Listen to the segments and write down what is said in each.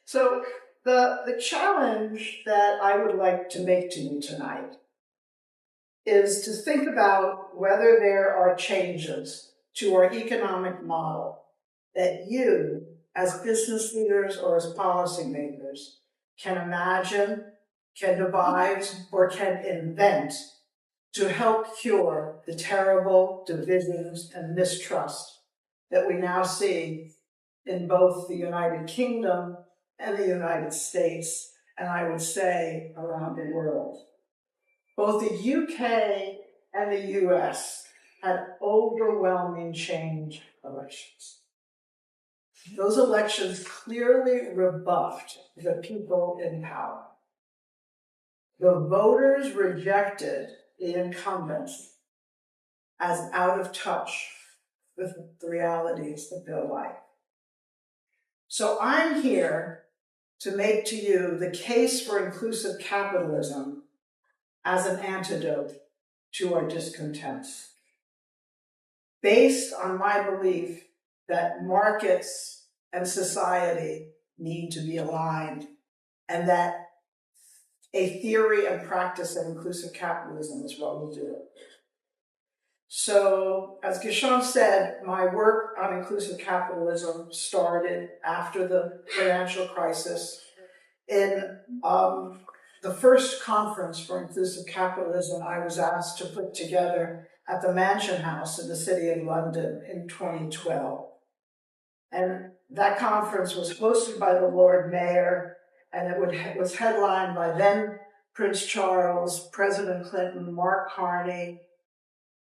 So the challenge that I would like to make to you tonight is to think about whether there are changes to our economic model that you, as business leaders or as policymakers, can imagine, can devise, or can invent to help cure the terrible divisions and mistrust that we now see in both the United Kingdom and the United States, and I would say around the world. Both the UK and the US had overwhelming change elections. Those elections clearly rebuffed the people in power. The voters rejected the incumbents as out of touch with the realities of their life. So I'm here to make to you the case for inclusive capitalism as an antidote to our discontents, based on my belief that markets and society need to be aligned, and that a theory and practice of inclusive capitalism is what will do it. So, as Gishan said, my work on inclusive capitalism started after the financial crisis. In the first conference for inclusive capitalism, I was asked to put together at the Mansion House in the City of London in 2012. And that conference was hosted by the Lord Mayor, and it was headlined by then Prince Charles, President Clinton, Mark Carney,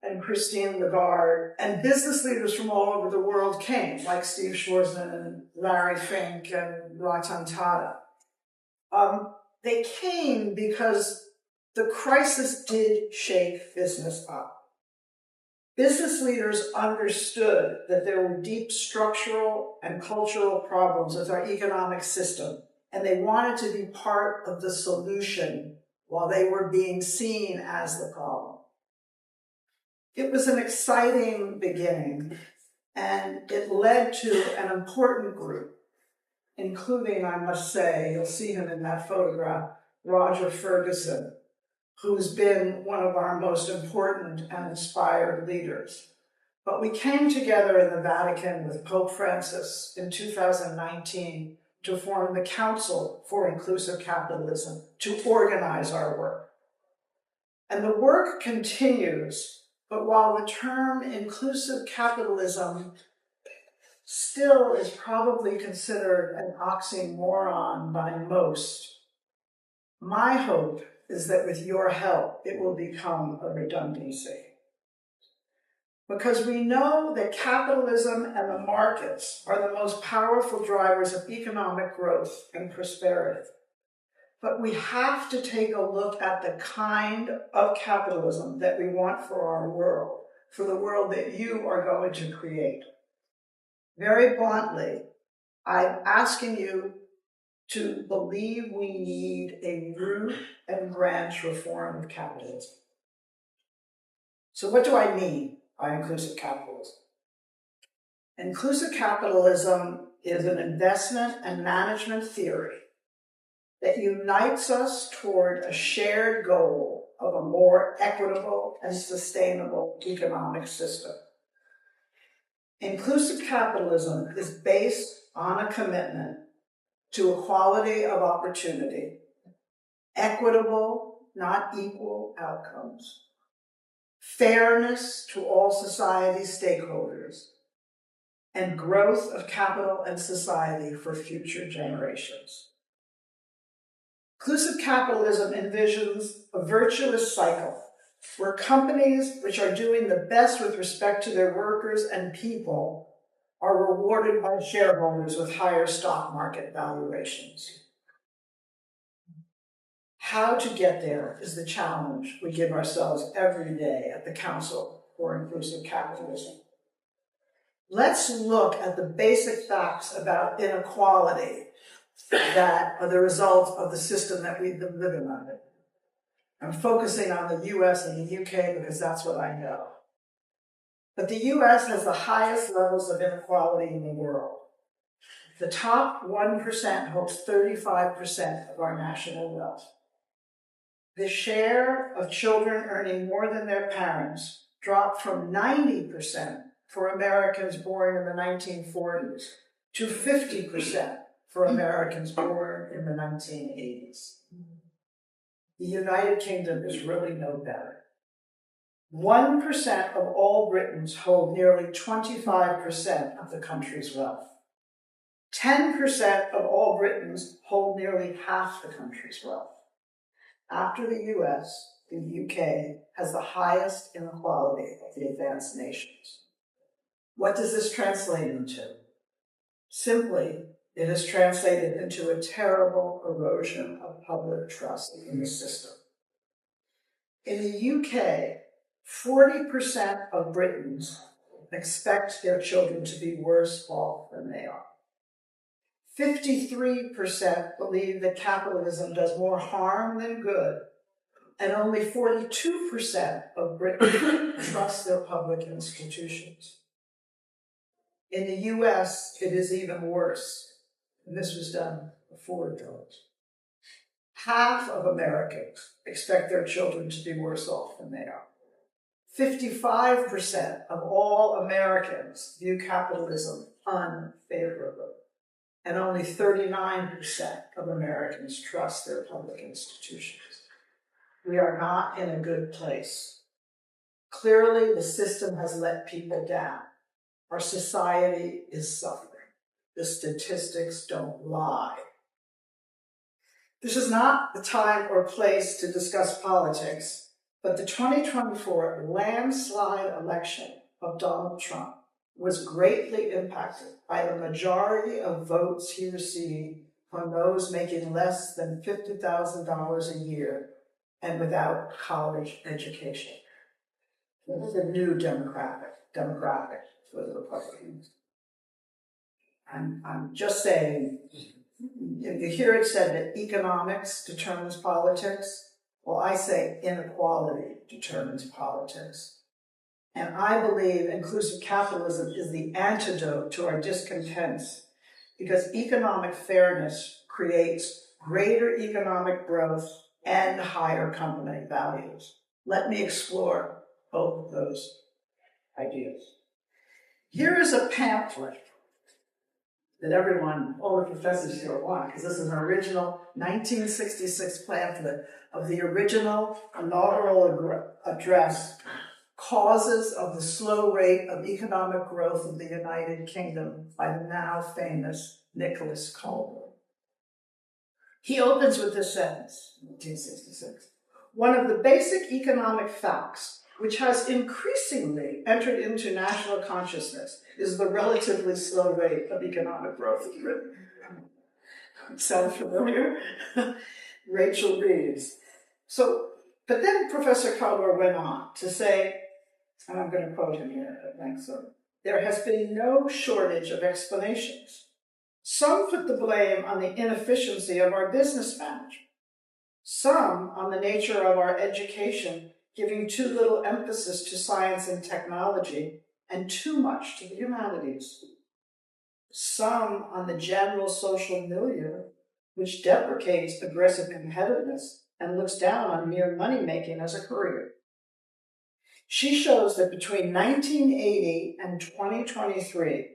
and Christine Lagarde, and business leaders from all over the world came, like Steve Schwarzman and Larry Fink and Ratan Tata. They came because the crisis did shake business up. Business leaders understood that there were deep structural and cultural problems with our economic system, and they wanted to be part of the solution while they were being seen as the problem. It was an exciting beginning, and it led to an important group, including, I must say, you'll see him in that photograph, Roger Ferguson, who's been one of our most important and inspired leaders. But we came together in the Vatican with Pope Francis in 2019 to form the Council for Inclusive Capitalism to organize our work. And the work continues, but while the term inclusive capitalism still is probably considered an oxymoron by most, my hope is that with your help, it will become a redundancy. Because we know that capitalism and the markets are the most powerful drivers of economic growth and prosperity. But we have to take a look at the kind of capitalism that we want for our world, for the world that you are going to create. Very bluntly, I'm asking you to believe we need a root and branch reform of capitalism. So what do I mean by inclusive capitalism? Inclusive capitalism is an investment and management theory that unites us toward a shared goal of a more equitable and sustainable economic system. Inclusive capitalism is based on a commitment to equality of opportunity, equitable, not equal outcomes, fairness to all society stakeholders, and growth of capital and society for future generations. Inclusive capitalism envisions a virtuous cycle where companies which are doing the best with respect to their workers and people are rewarded by shareholders with higher stock market valuations. How to get there is the challenge we give ourselves every day at the Council for Inclusive Capitalism. Let's look at the basic facts about inequality that are the result of the system that we've been living under. I'm focusing on the US and the UK because that's what I know. But the US has the highest levels of inequality in the world. The top 1% holds 35% of our national wealth. The share of children earning more than their parents dropped from 90% for Americans born in the 1940s to 50% for Americans born in the 1980s. The United Kingdom is really no better. 1% of all Britons hold nearly 25% of the country's wealth. 10% of all Britons hold nearly half the country's wealth. After the US, the UK has the highest inequality of the advanced nations. What does this translate into? Simply, it is translated into a terrible erosion of public trust in the system. In the UK, 40% of Britons expect their children to be worse off than they are. 53% believe that capitalism does more harm than good, and only 42% of Britons trust their public institutions. In the US, it is even worse, and this was done before George. Half of Americans expect their children to be worse off than they are. 55% of all Americans view capitalism unfavorably, and only 39% of Americans trust their public institutions. We are not in a good place. Clearly, the system has let people down. Our society is suffering. The statistics don't lie. This is not the time or place to discuss politics, but the 2024 landslide election of Donald Trump was greatly impacted by the majority of votes he received from those making less than $50,000 a year and without college education. This is a new demographic for the Republicans. I'm just saying, you hear it said that economics determines politics. Well, I say inequality determines politics. And I believe inclusive capitalism is the antidote to our discontents, because economic fairness creates greater economic growth and higher company values. Let me explore both of those ideas. Here is a pamphlet that everyone, all the professors here want, because this is an original 1966 pamphlet of the original inaugural address, Causes of the Slow Rate of Economic Growth of the United Kingdom, by the now famous Nicholas Calder. He opens with this sentence, 1966. One of the basic economic facts which has increasingly entered into national consciousness is the relatively slow rate of economic growth in Britain. Sound familiar? Rachel Reeves. But then Professor Calder went on to say, and I'm going to quote him here at length, there has been no shortage of explanations. Some put the blame on the inefficiency of our business management. Some on the nature of our education, giving too little emphasis to science and technology and too much to the humanities. Some on the general social milieu, which deprecates aggressive competitiveness and looks down on mere money-making as a career. She shows that between 1980 and 2023,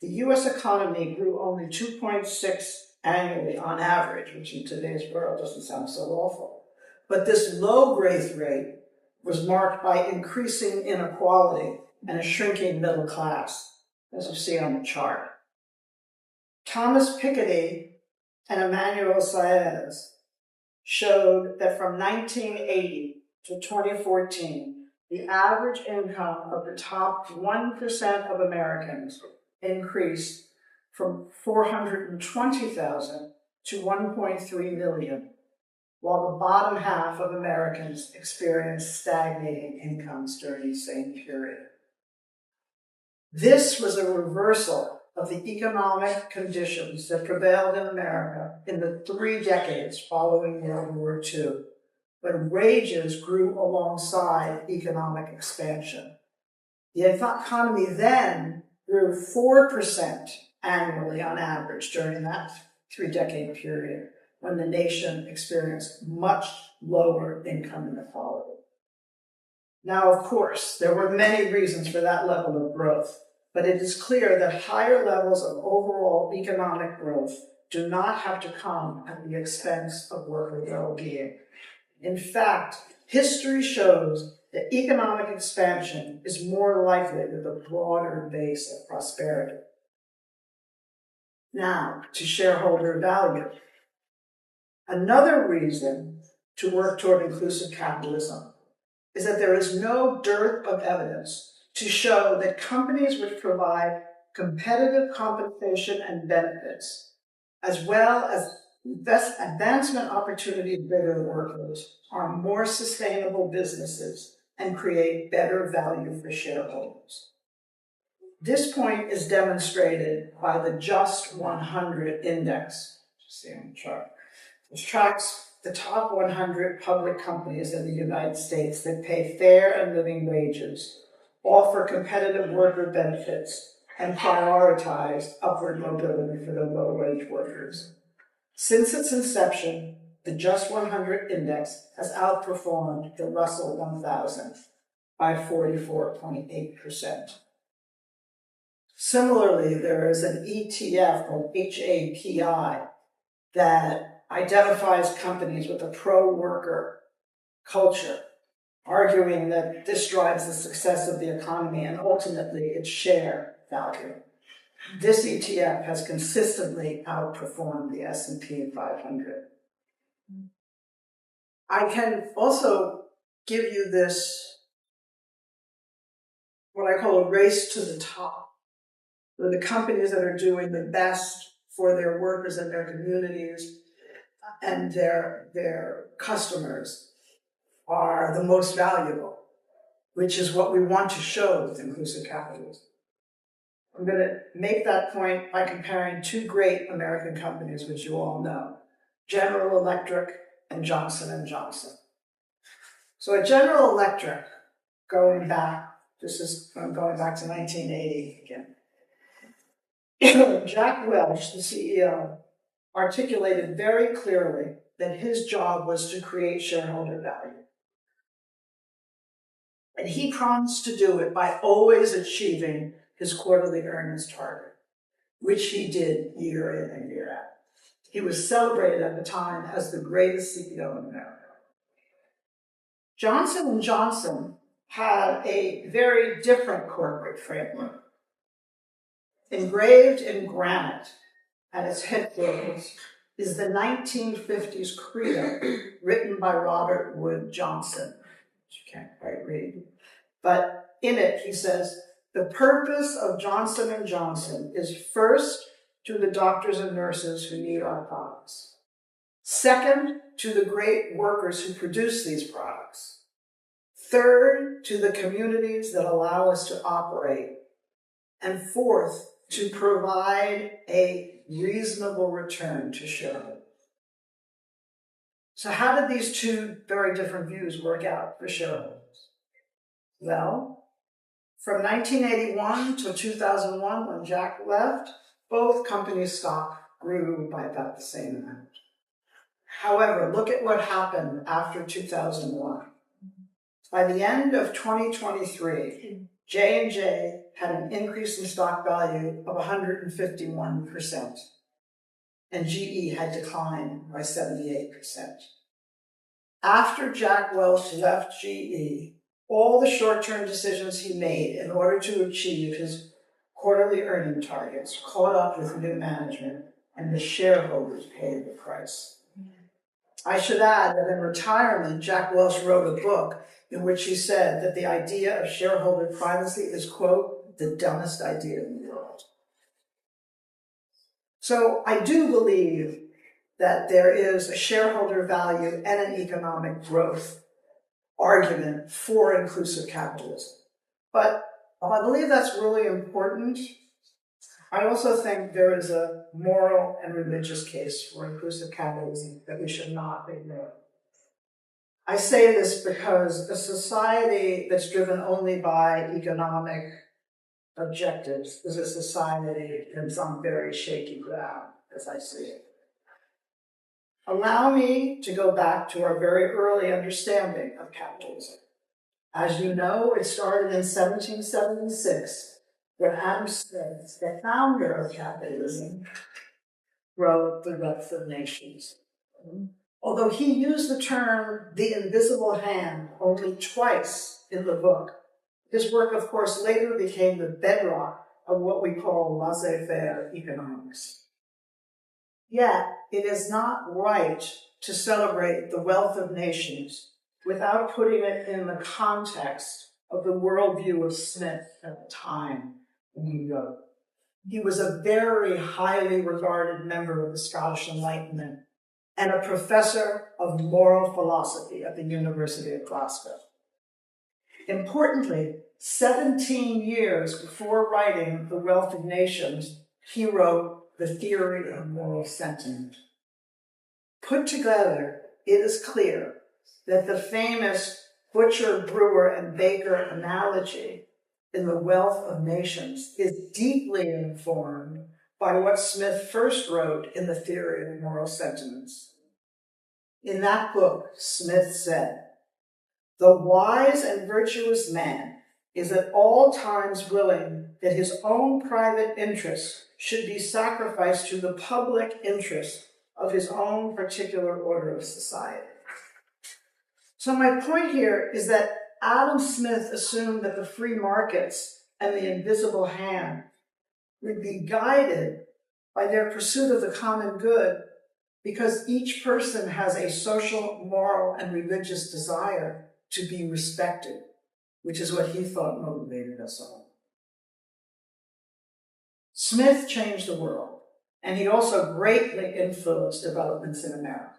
the U.S. economy grew only 2.6 annually on average, which in today's world doesn't sound so awful. But this low growth rate was marked by increasing inequality and a shrinking middle class, as you see on the chart. Thomas Piketty and Emmanuel Saez showed that from 1980 to 2014, the average income of the top 1% of Americans increased from $420,000 to $1.3 million, while the bottom half of Americans experienced stagnating incomes during the same period. This was a reversal of the economic conditions that prevailed in America in the 3 decades following World War II, when wages grew alongside economic expansion. The economy then grew 4% annually on average during that 3-decade period when the nation experienced much lower income inequality. Now, of course, there were many reasons for that level of growth, but it is clear that higher levels of overall economic growth do not have to come at the expense of worker well-being. In fact, history shows that economic expansion is more likely with a broader base of prosperity. Now, to shareholder value. Another reason to work toward inclusive capitalism is that there is no dearth of evidence to show that companies which provide competitive compensation and benefits, as well as advancement opportunities for their workers, are more sustainable businesses and create better value for shareholders. This point is demonstrated by the Just 100 index. See on the chart. Which tracks the top 100 public companies in the United States that pay fair and living wages, offer competitive worker benefits, and prioritize upward mobility for the low-wage workers. Since its inception, the Just 100 index has outperformed the Russell 1000 by 44.8%. Similarly, there is an ETF called HAPI that identifies companies with a pro-worker culture, arguing that this drives the success of the economy and ultimately its share value. This ETF has consistently outperformed the S&P 500. I can also give you this, what I call a race to the top, where the companies that are doing the best for their workers and their communities and their customers are the most valuable, which is what we want to show with inclusive capitalism. I'm going to make that point by comparing two great American companies, which you all know, General Electric and Johnson & Johnson. So at General Electric, I'm going back to 1980 again. Jack Welch, the CEO, articulated very clearly that his job was to create shareholder value. And he promised to do it by always achieving his quarterly earnings target, which he did year in and year out. He was celebrated at the time as the greatest CEO in America. Johnson & Johnson had a very different corporate framework. Engraved in granite at its headquarters is the 1950s credo written by Robert Wood Johnson, which you can't quite read. But in it, he says, the purpose of Johnson & Johnson is first, to the doctors and nurses who need our products. Second, to the great workers who produce these products. Third, to the communities that allow us to operate. And fourth, to provide a reasonable return to shareholders. So how did these two very different views work out for shareholders? Well, from 1981 to 2001, when Jack left, both companies' stock grew by about the same amount. However, look at what happened after 2001. By the end of 2023, J&J had an increase in stock value of 151%, and GE had declined by 78%. After Jack Welch left GE, all the short-term decisions he made in order to achieve his quarterly earning targets caught up with new management, and the shareholders paid the price. I should add that in retirement, Jack Welch wrote a book in which he said that the idea of shareholder primacy is, quote, the dumbest idea in the world. So I do believe that there is a shareholder value and an economic growth argument for inclusive capitalism. But while I believe that's really important, I also think there is a moral and religious case for inclusive capitalism that we should not ignore. I say this because a society that's driven only by economic objectives is a society that's on very shaky ground, as I see it. Allow me to go back to our very early understanding of capitalism. As you know, it started in 1776, when Adam Smith, the founder of capitalism, wrote The Wealth of Nations. Although he used the term the invisible hand only twice in the book, his work, of course, later became the bedrock of what we call laissez-faire economics. Yet, it is not right to celebrate the wealth of nations without putting it in the context of the worldview of Smith at the time when he wrote. He was a very highly regarded member of the Scottish Enlightenment and a professor of moral philosophy at the University of Glasgow. Importantly, 17 years before writing The Wealth of Nations, he wrote The Theory of Moral Sentiment. Put together, it is clear that the famous butcher, brewer, and baker analogy in The Wealth of Nations is deeply informed by what Smith first wrote in The Theory of Moral Sentiments. In that book, Smith said, "The wise and virtuous man is at all times willing that his own private interests should be sacrificed to the public interest of his own particular order of society." So my point here is that Adam Smith assumed that the free markets and the invisible hand would be guided by their pursuit of the common good because each person has a social, moral, and religious desire to be respected, which is what he thought motivated us all. Smith changed the world, and he also greatly influenced developments in America.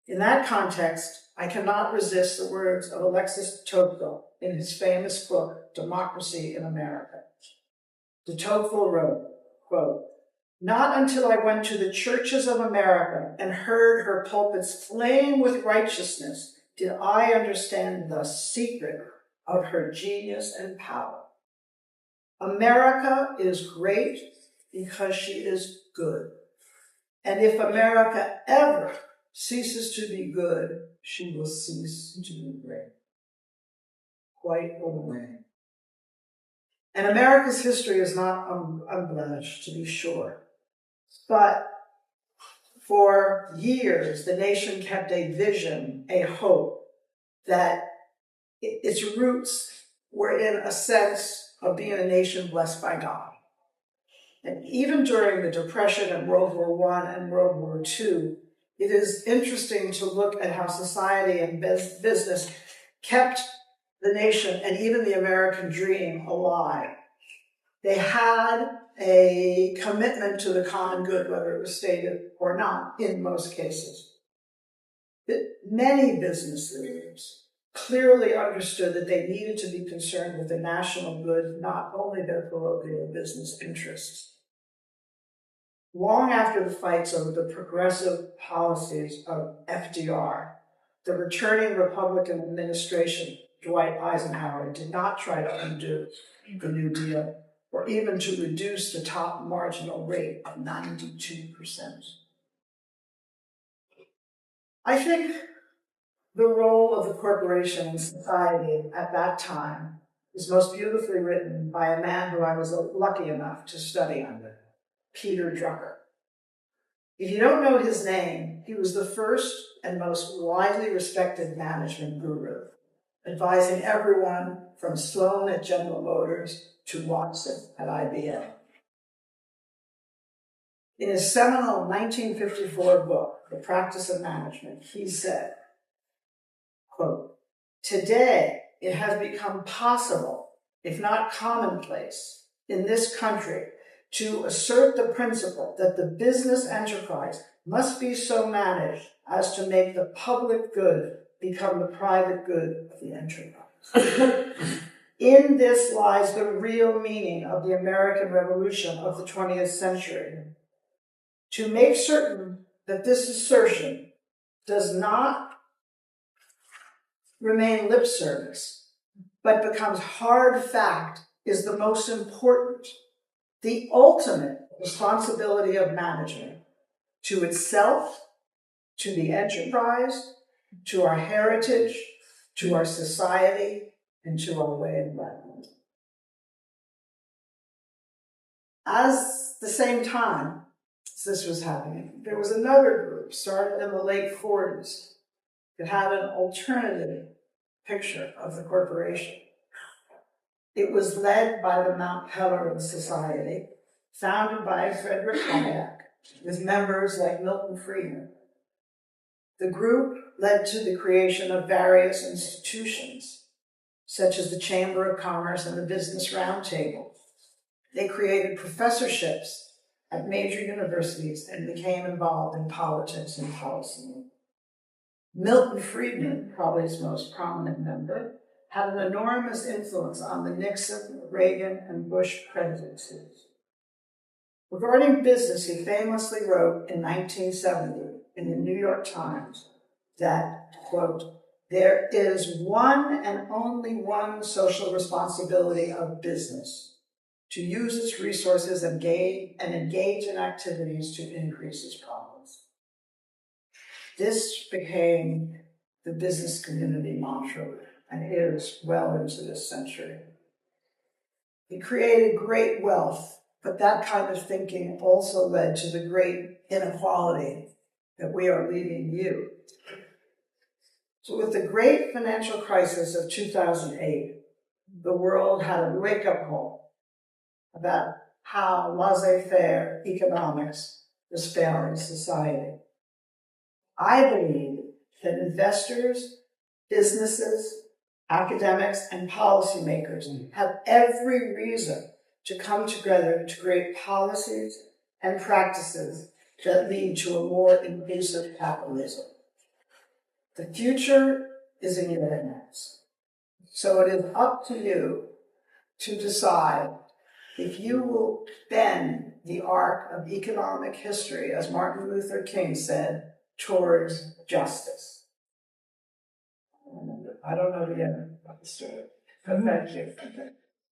In that context, I cannot resist the words of Alexis de Tocqueville in his famous book, Democracy in America. De Tocqueville wrote, quote, "Not until I went to the churches of America and heard her pulpits flame with righteousness did I understand the secret of her genius and power. America is great because she is good. And if America ever ceases to be good, she will cease to be great." Quite a way. And America's history is not unblemished, to be sure. But for years, the nation kept a vision, a hope, that its roots were in a sense of being a nation blessed by God. And even during the Depression and World War I and World War II, it is interesting to look at how society and business kept the nation and even the American dream alive. They had a commitment to the common good, whether it was stated or not, in most cases. Many business leaders clearly understood that they needed to be concerned with the national good, not only their parochial business interests. Long after the fights over the progressive policies of FDR, the returning Republican administration, Dwight Eisenhower, did not try to undo the New Deal or even to reduce the top marginal rate of 92%. I think the role of the corporation in society at that time is most beautifully written by a man who I was lucky enough to study under, Peter Drucker. If you don't know his name, he was the first and most widely respected management guru, advising everyone from Sloan at General Motors to Watson at IBM. In his seminal 1954 book, The Practice of Management, he said, quote, "Today it has become possible, if not commonplace, in this country to assert the principle that the business enterprise must be so managed as to make the public good become the private good of the enterprise." In this lies the real meaning of the American Revolution of the 20th century. To make certain that this assertion does not remain lip service, but becomes hard fact is the most important, the ultimate responsibility of management to itself, to the enterprise, to our heritage, to our society, and to our way of life. As the same time as this was happening, there was another group started in the late 40s that had an alternative picture of the corporation. It was led by the Mount Pelerin Society, founded by Frederick Hayek, with members like Milton Friedman. The group led to the creation of various institutions, such as the Chamber of Commerce and the Business Roundtable. They created professorships at major universities and became involved in politics and policy. Milton Friedman, probably his most prominent member, had an enormous influence on the Nixon, Reagan, and Bush presidencies. Regarding business, he famously wrote in 1970 in the New York Times that, quote, "There is one and only one social responsibility of business, to use its resources and engage in activities to increase its profits." This became the business community mantra and is well into this century. It created great wealth, but that kind of thinking also led to the great inequality that we are leaving you. So with the great financial crisis of 2008, the world had a wake-up call about how laissez-faire economics was failing society. I believe that investors, businesses, academics, and policymakers have every reason to come together to create policies and practices that lead to a more inclusive capitalism. The future is in your hands. So it is up to you to decide if you will bend the arc of economic history, as Martin Luther King said, towards justice. I don't know the end of the story, but thank you.